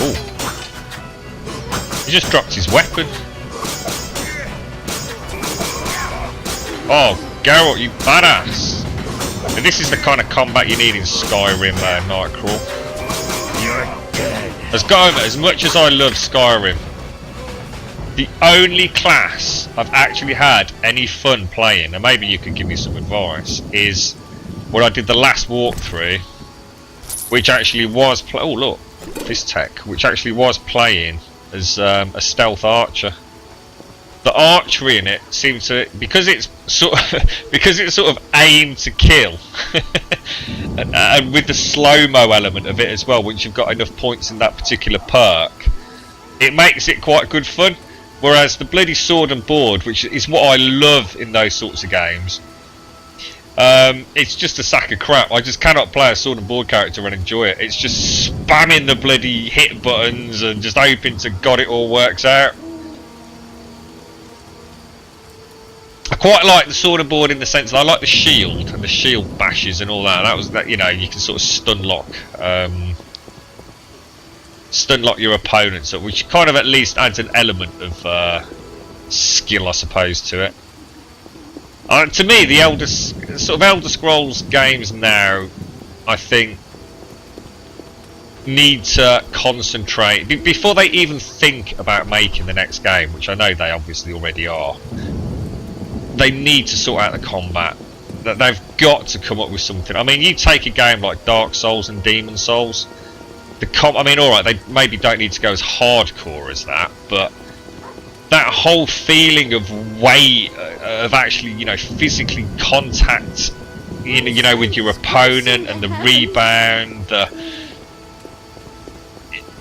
Ooh. He just dropped his weapon. Oh, Geralt, you badass! And this is the kind of combat you need in Skyrim, Nightcrawl. You're dead. As much as I love Skyrim, the only class I've actually had any fun playing, and maybe you could give me some advice, is when I did the last walkthrough, which actually was oh look, this tech, which actually was playing as a stealth archer. The archery in it seemed to, because it's sort of aimed to kill, and with the slow-mo element of it as well, once you've got enough points in that particular perk, it makes it quite good fun. Whereas the bloody sword and board, which is what I love in those sorts of games, it's just a sack of crap. I just cannot play a sword and board character and enjoy it. It's just spamming the bloody hit buttons and just hoping to God it all works out. I quite like the sword and board in the sense that I like the shield and the shield bashes and all that. That was that, you know, you can sort of stun lock your opponents, which kind of at least adds an element of skill, I suppose, to it. To me, the Elder Scrolls games now, I think, need to concentrate before they even think about making the next game, which I know they obviously already are. They need to sort out the combat. That they've got to come up with something. I mean, you take a game like Dark Souls and Demon Souls. I mean, all right, they maybe don't need to go as hardcore as that, but that whole feeling of weight, of actually, you know, physically contact, you know, with your opponent and the rebound,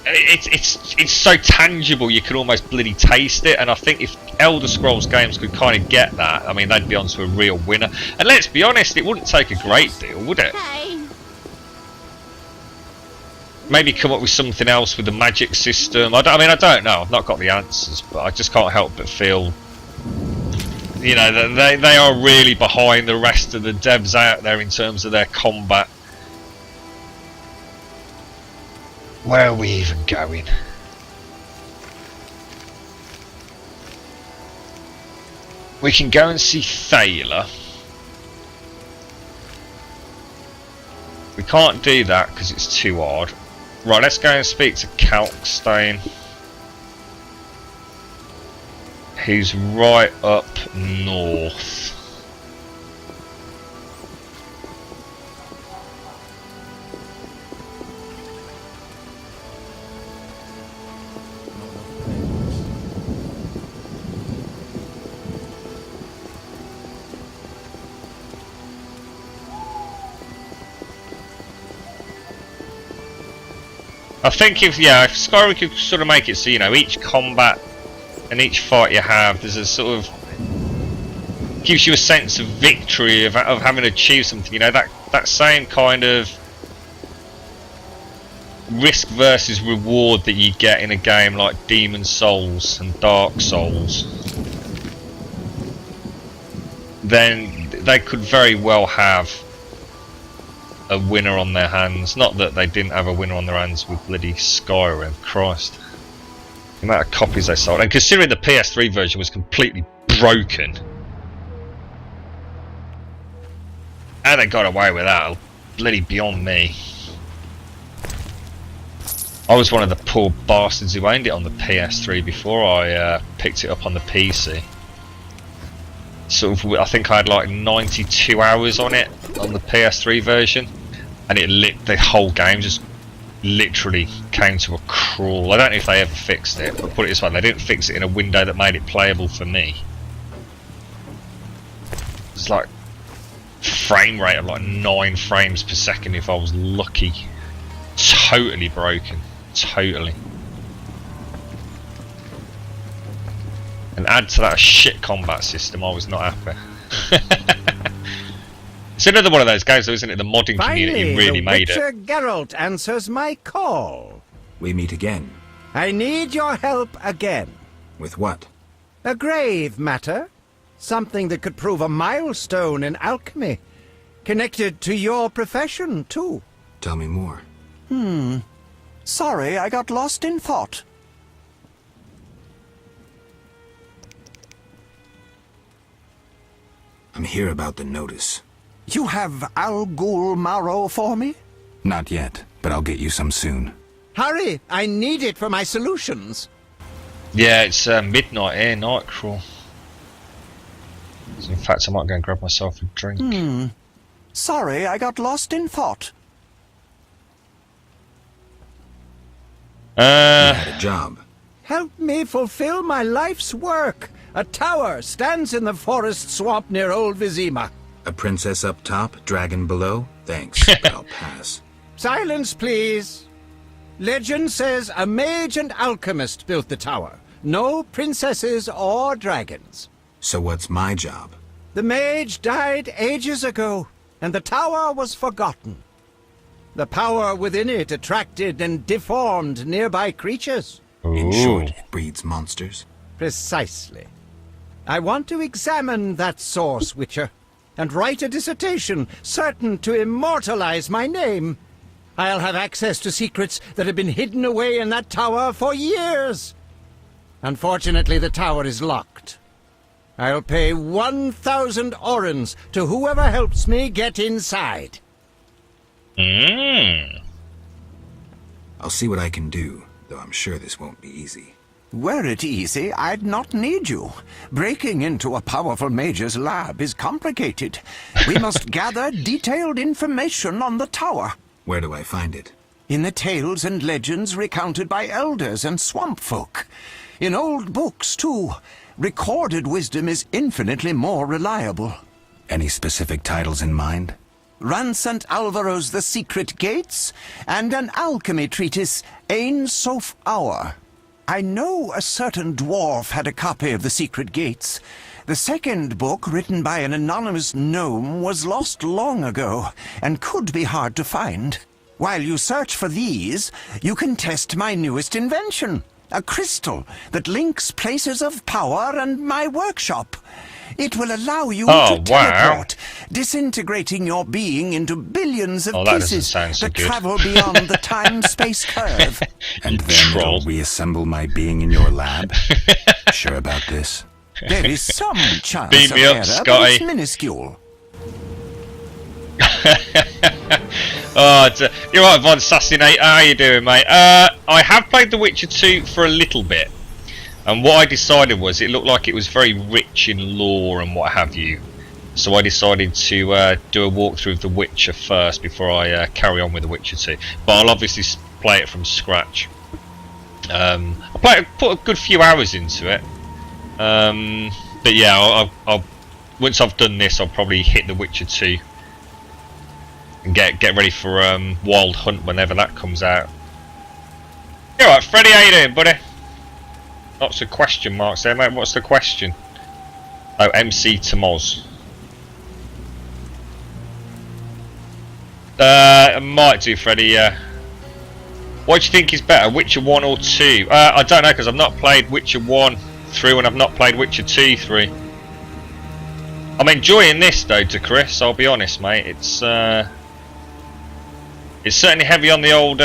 it's so tangible you can almost bloody taste it. And I think if Elder Scrolls games could kind of get that, I mean, they'd be onto a real winner. And let's be honest, it wouldn't take a great deal, would it? Maybe come up with something else with the magic system. I mean, I don't know. I've not got the answers, but I just can't help but feel, you know, that they are really behind the rest of the devs out there in terms of their combat. Where are we even going? We can go and see Thaler. We can't do that because it's too hard. Right, let's go and speak to Kalkstein, who's right up north. I think if Skyrim could sort of make it so, you know, each combat and each fight you have, there's a sort of gives you a sense of victory of having achieved something. You know, that same kind of risk versus reward that you get in a game like Demon Souls and Dark Souls. Then they could very well have a winner on their hands. Not that they didn't have a winner on their hands with bloody Skyrim. Christ, the amount of copies they sold, and considering the PS3 version was completely broken, how they got away with that, bloody beyond me. I was one of the poor bastards who owned it on the PS3 before I picked it up on the PC. Sort of, I think I had like 92 hours on it on the PS3 version, and the whole game just literally came to a crawl. I don't know if they ever fixed it, but put it this way, they didn't fix it in a window that made it playable for me. It's like frame rate of like 9 frames per second if I was lucky. Totally broken, totally. And add to that a shit combat system, I was not happy. It's another one of those games though, isn't it? The modding community really made it. Witcher Geralt answers my call. We meet again. I need your help again. With what? A grave matter. Something that could prove a milestone in alchemy. Connected to your profession, too. Tell me more. Sorry, I got lost in thought. I'm here about the notice. You have Al Ghul marrow for me? Not yet, but I'll get you some soon. Hurry! I need it for my solutions. Yeah, it's midnight here, Nightcrawl. So in fact, I might go and grab myself a drink. Sorry, I got lost in thought. You had a job. Help me fulfill my life's work. A tower stands in the forest swamp near Old Vizima. A princess up top, dragon below? Thanks, but I'll pass. Silence, please. Legend says a mage and alchemist built the tower. No princesses or dragons. So what's my job? The mage died ages ago, and the tower was forgotten. The power within it attracted and deformed nearby creatures. In short, it breeds monsters. Precisely. I want to examine that source, Witcher, and write a dissertation certain to immortalize my name. I'll have access to secrets that have been hidden away in that tower for years. Unfortunately, the tower is locked. I'll pay 1,000 orens to whoever helps me get inside. I'll see what I can do, though I'm sure this won't be easy. Were it easy, I'd not need you. Breaking into a powerful mage's lab is complicated. We must gather detailed information on the tower. Where do I find it? In the tales and legends recounted by elders and swamp folk. In old books, too. Recorded wisdom is infinitely more reliable. Any specific titles in mind? Ransant Alvaro's The Secret Gates, and an alchemy treatise, Ain Soph Hour. I know a certain dwarf had a copy of The Secret Gates. The second book, written by an anonymous gnome, was lost long ago, and could be hard to find. While you search for these, you can test my newest invention, a crystal that links places of power and my workshop. It will allow you to teleport, disintegrating your being into billions of pieces that travel beyond the time-space curve. And then it'll reassemble my being in your lab? Sure about this? There is some chance Beat of me up, error, Scotty. but it's minuscule. You're right, Von Sassinate. How are you doing, mate? I have played The Witcher 2 for a little bit. And what I decided was, it looked like it was very rich in lore and what have you. So I decided to do a walkthrough of The Witcher first before I carry on with The Witcher 2. But I'll obviously play it from scratch. I put a good few hours into it. But yeah, I'll once I've done this, I'll probably hit The Witcher 2 and get ready for Wild Hunt whenever that comes out. You alright, Freddy? How you doing, buddy? Lots of question marks there, mate. What's the question? Oh, MC Tomoz. I might do, Freddy, yeah. What do you think is better, Witcher 1 or 2? I don't know, because I've not played Witcher 1 through and I've not played Witcher 2 through. I'm enjoying this, though, to Chris, I'll be honest, mate. It's certainly heavy on the old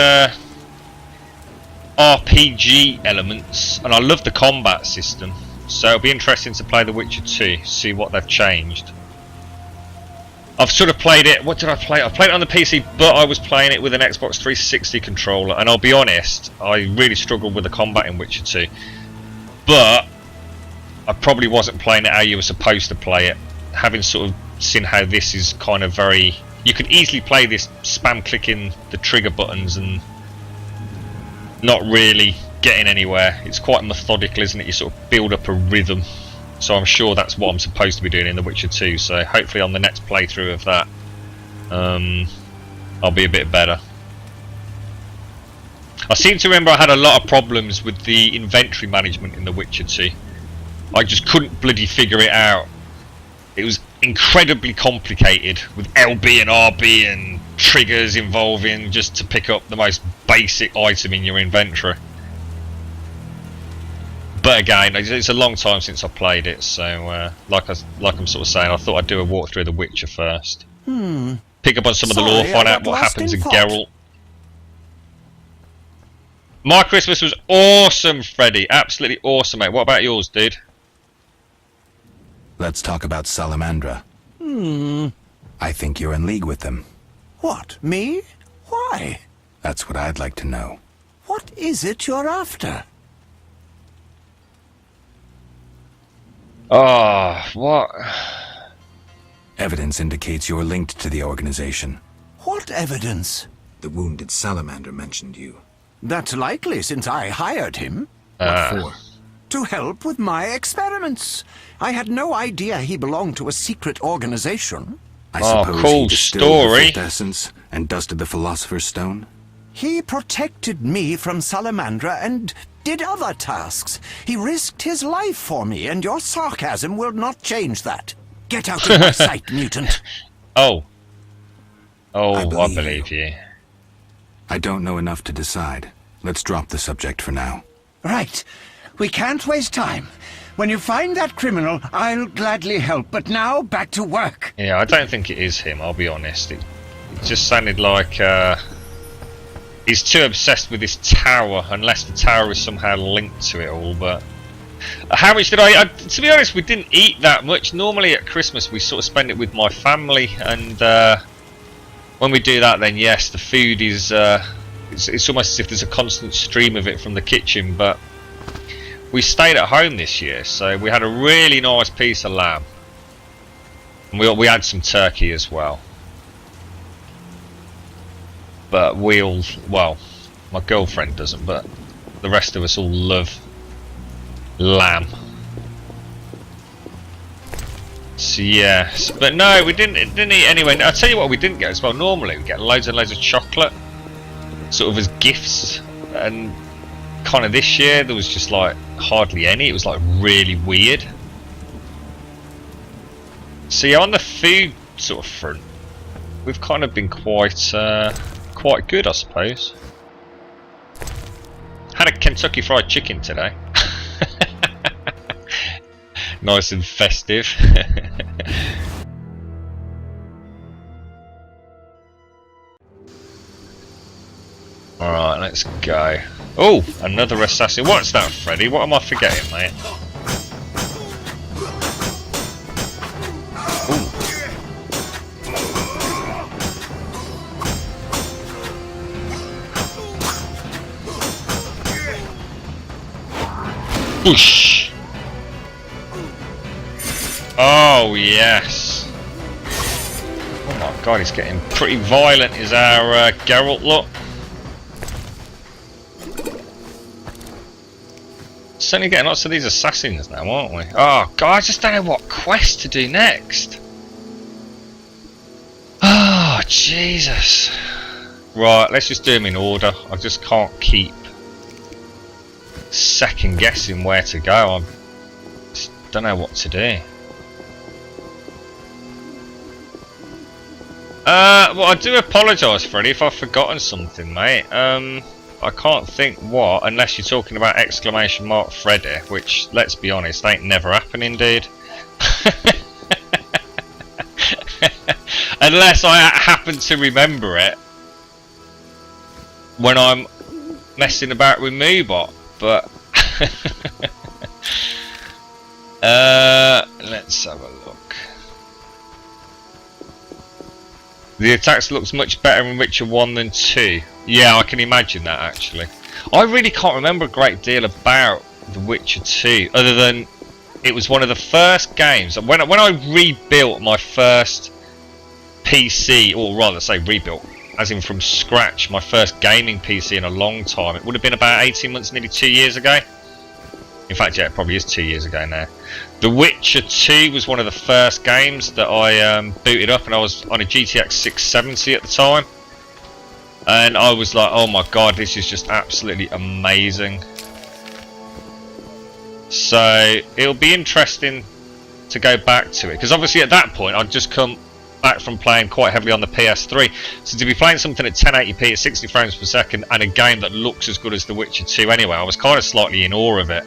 RPG elements, and I love the combat system, so it'll be interesting to play The Witcher 2, see what they've changed. I've sort of played it, what did I play? I played it on the PC, but I was playing it with an Xbox 360 controller, and I'll be honest, I really struggled with the combat in Witcher 2. But I probably wasn't playing it how you were supposed to play it, having sort of seen how this is kind of very... You could easily play this spam clicking the trigger buttons and not really getting anywhere. It's quite methodical, isn't it? You sort of build up a rhythm. So I'm sure that's what I'm supposed to be doing in The Witcher 2. So hopefully on the next playthrough of that, I'll be a bit better. I seem to remember I had a lot of problems with the inventory management in The Witcher 2. I just couldn't bloody figure it out. It was incredibly complicated with LB and RB and triggers involving just to pick up the most basic item in your inventory. But again, it's a long time since I played it, so like I'm sort of saying, I thought I'd do a walkthrough of The Witcher first. Pick up on some of the lore, find out what happens in Geralt. My Christmas was awesome, Freddy. Absolutely awesome, mate. What about yours, dude? Let's talk about Salamandra. I think you're in league with them. What, me? Why? That's what I'd like to know. What is it you're after? Oh, what? Evidence indicates you're linked to the organization. What evidence? The wounded salamander mentioned you. That's likely, since I hired him. What for? To help with my experiments. I had no idea he belonged to a secret organization. I Oh, suppose cool he distilled the story. fifth essence and dusted the Philosopher's Stone? He protected me from Salamandra and did other tasks. He risked his life for me, and your sarcasm will not change that. Get out of my sight, mutant. Oh. Oh, I I believe believe you. I don't know enough to decide. Let's drop the subject for now. Right. We can't waste time. When you find that criminal, I'll gladly help. But now, back to work. Yeah, I don't think it is him, I'll be honest. It just sounded like he's too obsessed with this tower, unless the tower is somehow linked to it all. But how much did I to be honest, we didn't eat that much. Normally at Christmas we sort of spend it with my family, and when we do that, then yes, the food is it's almost as if there's a constant stream of it from the kitchen. But we stayed at home this year, so we had a really nice piece of lamb, and we had some turkey as well. But we all, well, my girlfriend doesn't, but the rest of us all love lamb. So yes, but no, we didn't eat anyway. I'll tell you what we didn't get as well. Normally we get loads and loads of chocolate, sort of as gifts, and kind of this year there was just like hardly any. It was like really weird. So yeah, on the food sort of front, we've kind of been quite good, I suppose. Had a Kentucky Fried Chicken today. Nice and festive. Alright, let's go. Oh, another assassin. What's that, Freddy? What am I forgetting, mate? Whoosh! Oh yes! Oh my god, he's getting pretty violent, is our Geralt look. Certainly getting lots of these assassins now, aren't we? Oh god, I just don't know what quest to do next. Oh Jesus! Right, let's just do them in order. I just can't keep second guessing where to go. I just don't know what to do. Well, I do apologise, Freddy, if I've forgotten something, mate. I can't think what, unless you're talking about exclamation mark Freddy, which, let's be honest, ain't never happening, dude. Unless I happen to remember it when I'm messing about with MooBot, but let's have a look. The attacks looks much better in Witcher 1 than 2. Yeah, I can imagine that actually. I really can't remember a great deal about The Witcher 2, other than it was one of the first games. When I rebuilt my first PC, or rather say rebuilt, as in from scratch, my first gaming PC in a long time. It would have been about 18 months, nearly 2 years ago. In fact, yeah, it probably is 2 years ago now. The Witcher 2 was one of the first games that I booted up, and I was on a GTX 670 at the time. And I was like, oh my god, this is just absolutely amazing. So, it'll be interesting to go back to it. Because obviously at that point, I'd just come back from playing quite heavily on the PS3. So to be playing something at 1080p at 60 frames per second, and a game that looks as good as The Witcher 2 anyway, I was kind of slightly in awe of it.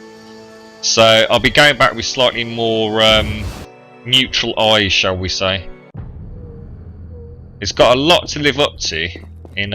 So I'll be going back with slightly more neutral eyes, shall we say. It's got a lot to live up to in